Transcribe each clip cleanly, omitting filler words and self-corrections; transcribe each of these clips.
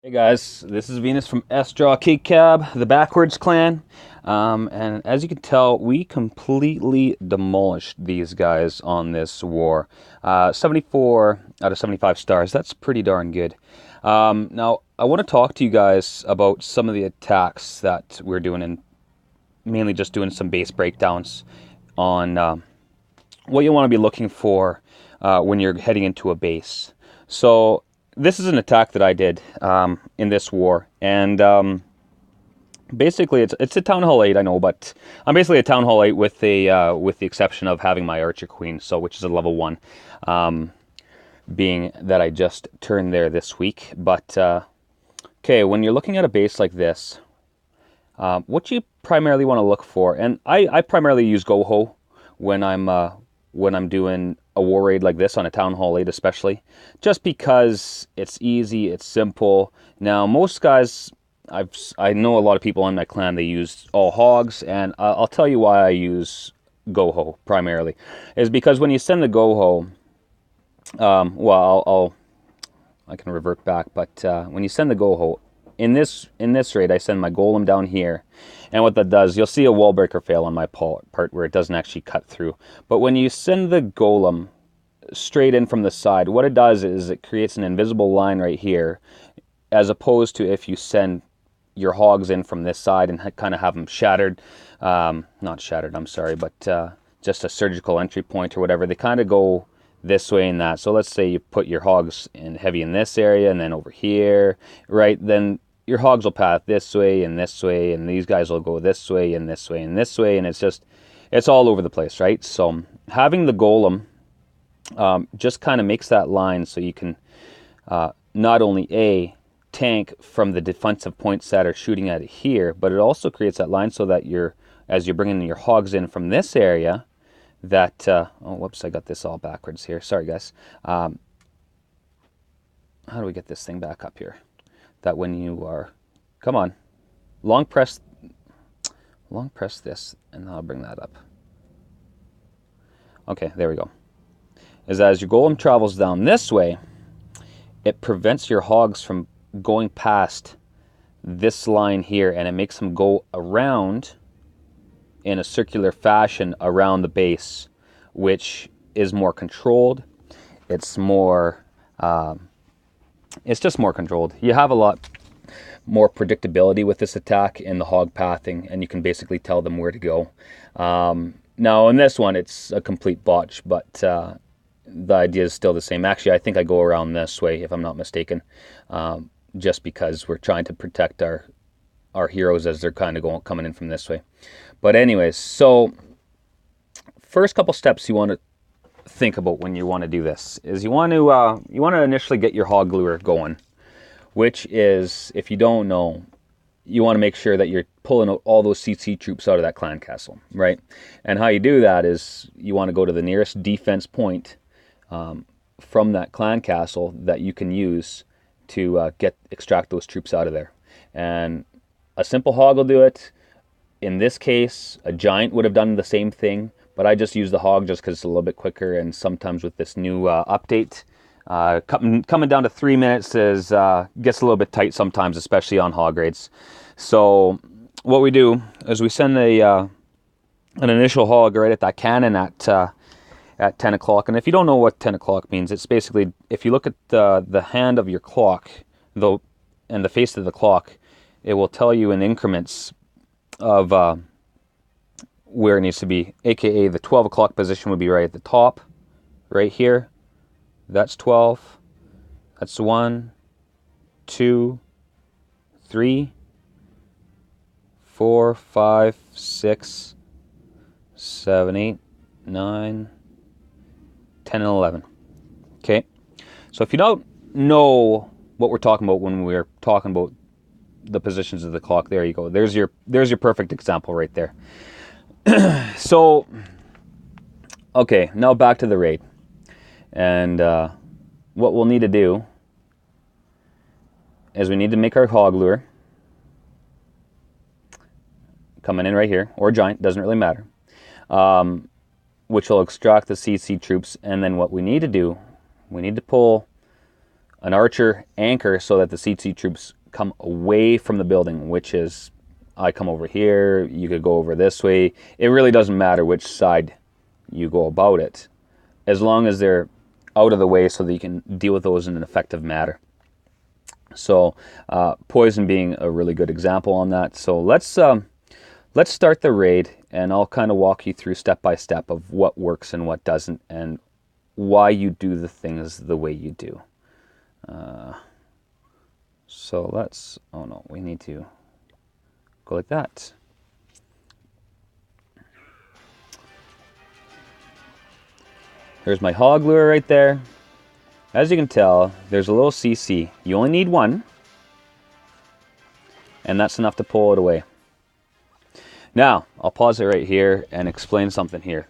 Hey guys, this is Venus from S-Draw Key Cab, the Backwards Clan, and as you can tell, we completely demolished these guys on this war. 74 out of 75 stars, that's pretty darn good. Now, I want to talk to you guys about some of the attacks that we're doing, and mainly just doing some base breakdowns on what you want to be looking for when you're heading into a base. So, this is an attack that I did in this war, and basically it's a Town Hall 8, I know, but I'm basically a Town Hall 8 with the exception of having my Archer Queen, so which is a level 1, being that I just turned there this week. But okay, when you're looking at a base like this, what you primarily want to look for, and I primarily use goho when I'm doing a war raid like this on a Town Hall 8 especially, just because it's easy, it's simple. Now most guys, I know a lot of people in my clan, they use all hogs, and I'll tell you why I use goho primarily, is because when you send the goho, well I can revert back, but when you send the goho, in this raid, I send my golem down here, and what that does, you'll see a wall breaker fail on my part where it doesn't actually cut through. But when you send the golem straight in from the side, what it does is it creates an invisible line right here, as opposed to if you send your hogs in from this side and kind of have them shattered, not shattered, I'm sorry, but just a surgical entry point or whatever. They kind of go this way and that. So let's say you put your hogs in heavy in this area and then over here, right? Then your hogs will path this way, and these guys will go this way and this way and this way, and it's all over the place, right? So having the golem just kind of makes that line so you can not only tank from the defensive points that are shooting at it here, but it also creates that line so that as you're bringing your hogs in from this area, that oh whoops, I got this all backwards here, sorry guys. How do we get this thing back up here? That when you are, come on, long press this, and I'll bring that up. Okay, there we go. Is as your golem travels down this way, it prevents your hogs from going past this line here, and it makes them go around in a circular fashion around the base, which is more controlled. It's more it's just more controlled. You have a lot more predictability with this attack in the hog pathing, and you can basically tell them where to go. Now in this one, it's a complete botch, but the idea is still the same. Actually, I think I go around this way, if I'm not mistaken, just because we're trying to protect our heroes as they're kind of coming in from this way. But anyways, so first couple steps you want to think about when you want to do this is you want to initially get your hog lure going, which is, if you don't know, you want to make sure that you're pulling out all those CC troops out of that clan castle, right? And how you do that is you want to go to the nearest defense point from that clan castle that you can use to extract those troops out of there. And a simple hog will do it. In this case, a giant would have done the same thing, but I just use the hog just because it's a little bit quicker, and sometimes with this new update, coming down to 3 minutes gets a little bit tight sometimes, especially on hog raids. So what we do is we send an initial hog right at that cannon at 10 o'clock. And if you don't know what 10 o'clock means, it's basically, if you look at the hand of your clock, though, and the face of the clock, it will tell you in increments of where it needs to be, aka the 12 o'clock position would be right at the top, right here. That's 12. That's 1, 2, 3, 4, 5, 6, 7, 8, 9, 10, and 11. Okay, so if you don't know what we're talking about when we're talking about the positions of the clock, there you go. There's your perfect example right there. So, okay, now back to the raid. And what we'll need to do is we need to make our hog lure coming in right here, or giant, doesn't really matter, which will extract the CC troops. And then what we need to do, we need to pull an archer anchor so that the CT troops come away from the building, which is, I come over here, you could go over this way. It really doesn't matter which side you go about it, as long as they're out of the way so that you can deal with those in an effective manner. So poison being a really good example on that. So let's start the raid, and I'll kind of walk you through step by step of what works and what doesn't, and why you do the things the way you do. So let's, oh no, we need to go like that. There's my hog lure right there. As you can tell, there's a little CC. You only need one, and that's enough to pull it away. Now, I'll pause it right here and explain something here.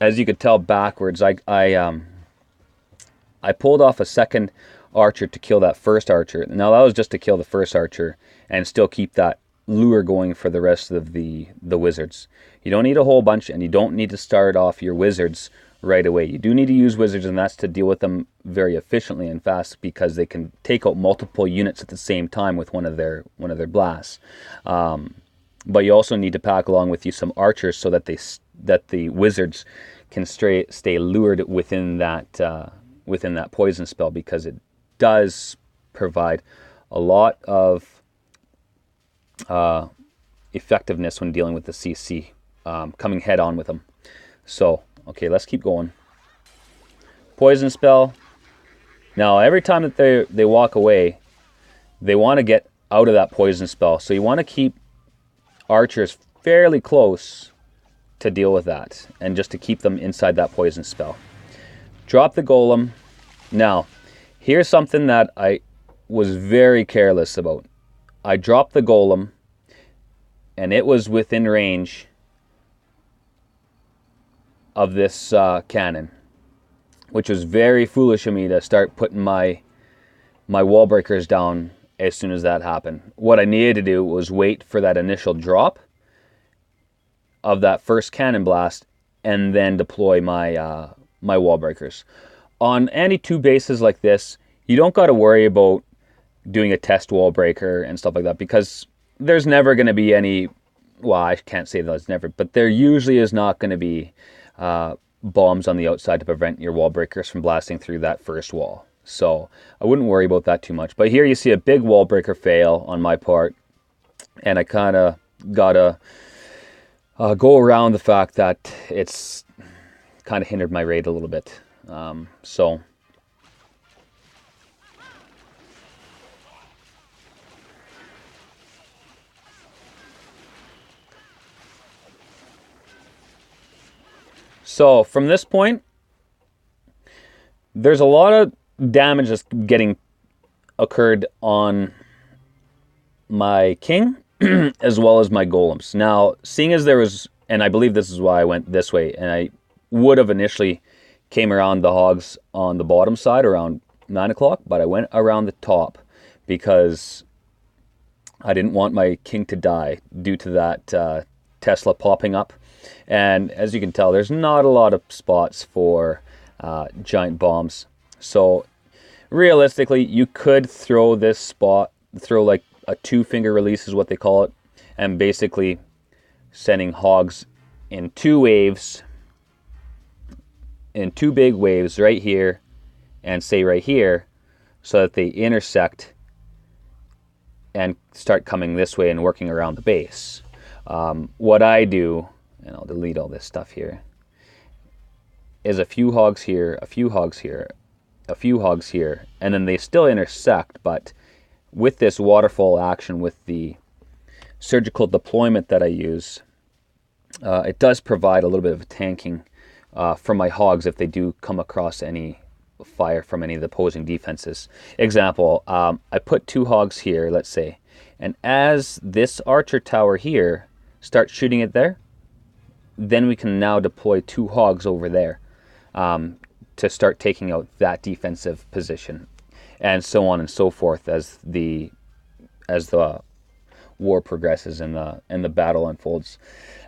As you could tell backwards, I pulled off a second archer to kill that first archer. Now, that was just to kill the first archer and still keep that lure going for the rest of the wizards. You don't need a whole bunch, and you don't need to start off your wizards right away. You do need to use wizards, and that's to deal with them very efficiently and fast, because they can take out multiple units at the same time with one of their blasts. But you also need to pack along with you some archers so that the wizards can stay lured within that poison spell, because it does provide a lot of effectiveness when dealing with the CC, coming head on with them. So, okay, let's keep going. Poison spell. Now, every time that they walk away, they want to get out of that poison spell. So you want to keep archers fairly close to deal with that, and just to keep them inside that poison spell. Drop the golem. Now, here's something that I was very careless about. I dropped the golem, and it was within range of this cannon, which was very foolish of me to start putting my wall breakers down as soon as that happened. What I needed to do was wait for that initial drop of that first cannon blast, and then deploy my wall breakers. On any two bases like this, you don't got to worry about doing a test wall breaker and stuff like that, because there's never going to be any, well, I can't say that it's never, but there usually is not going to be bombs on the outside to prevent your wall breakers from blasting through that first wall. So I wouldn't worry about that too much. But here you see a big wall breaker fail on my part, and I kind of got to go around the fact that it's kind of hindered my raid a little bit. So from this point, there's a lot of damage that's getting occurred on my king as well as my golems. Now, seeing as there was, and I believe this is why I went this way, and I would have initially came around the hogs on the bottom side around 9 o'clock, but I went around the top because I didn't want my king to die due to that Tesla popping up. And as you can tell, there's not a lot of spots for giant bombs. So realistically, you could throw this spot, throw like a 2-finger release is what they call it, and basically sending hogs in 2 waves, in 2 big waves right here and say right here, so that they intersect and start coming this way and working around the base. What I do, and I'll delete all this stuff here, is a few hogs here, a few hogs here, a few hogs here, and then they still intersect, but with this waterfall action, with the surgical deployment that I use, it does provide a little bit of tanking for my hogs if they do come across any fire from any of the opposing defenses. Example, I put 2 hogs here, let's say, and as this archer tower here starts shooting it there, then we can now deploy 2 hogs over there to start taking out that defensive position, and so on and so forth as the war progresses and the battle unfolds.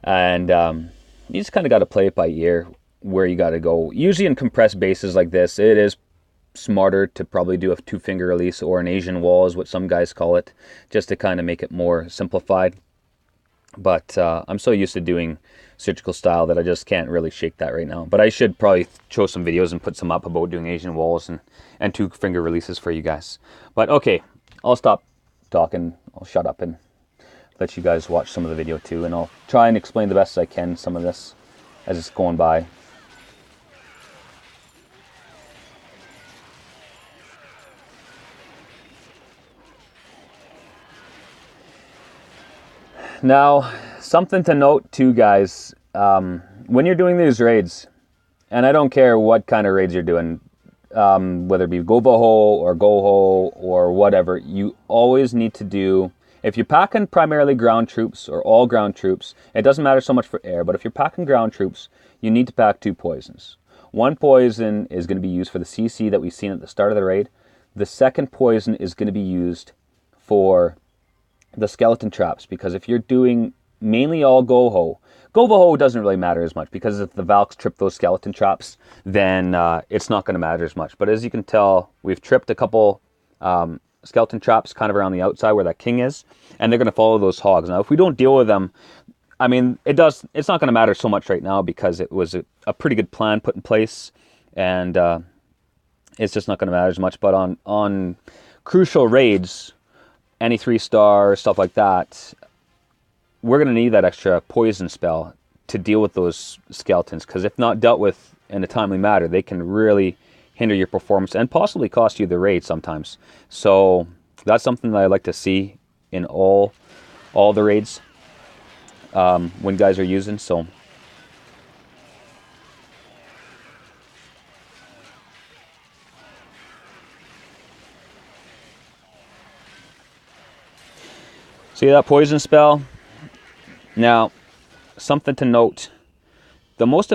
And you just kind of got to play it by ear where you got to go. Usually in compressed bases like this, it is smarter to probably do a 2-finger release, or an Asian wall is what some guys call it, just to kind of make it more simplified. But I'm so used to doing surgical style that I just can't really shake that right now. But I should probably show some videos and put some up about doing Asian walls and 2-finger releases for you guys. But okay, I'll stop talking. I'll shut up and let you guys watch some of the video too. And I'll try and explain the best I can some of this as it's going by. Now, something to note too, guys, when you're doing these raids, and I don't care what kind of raids you're doing, whether it be goho or goho or whatever, you always need to do, if you're packing primarily ground troops or all ground troops, it doesn't matter so much for air, but if you're packing ground troops, you need to pack 2 poisons. One poison is going to be used for the CC that we've seen at the start of the raid. The second poison is going to be used for the skeleton traps, because if you're doing mainly all goho doesn't really matter as much, because if the Valks trip those skeleton traps, then it's not going to matter as much. But as you can tell, we've tripped a couple skeleton traps kind of around the outside where that king is, and they're going to follow those hogs. Now, if we don't deal with them, I mean, it's not going to matter so much right now, because it was a pretty good plan put in place, and it's just not going to matter as much. But on crucial raids, any 3-star, stuff like that, we're going to need that extra poison spell to deal with those skeletons, because if not dealt with in a timely manner, they can really hinder your performance and possibly cost you the raid sometimes. So that's something that I like to see in all the raids when guys are using. So see that poison spell? Now, something to note, the most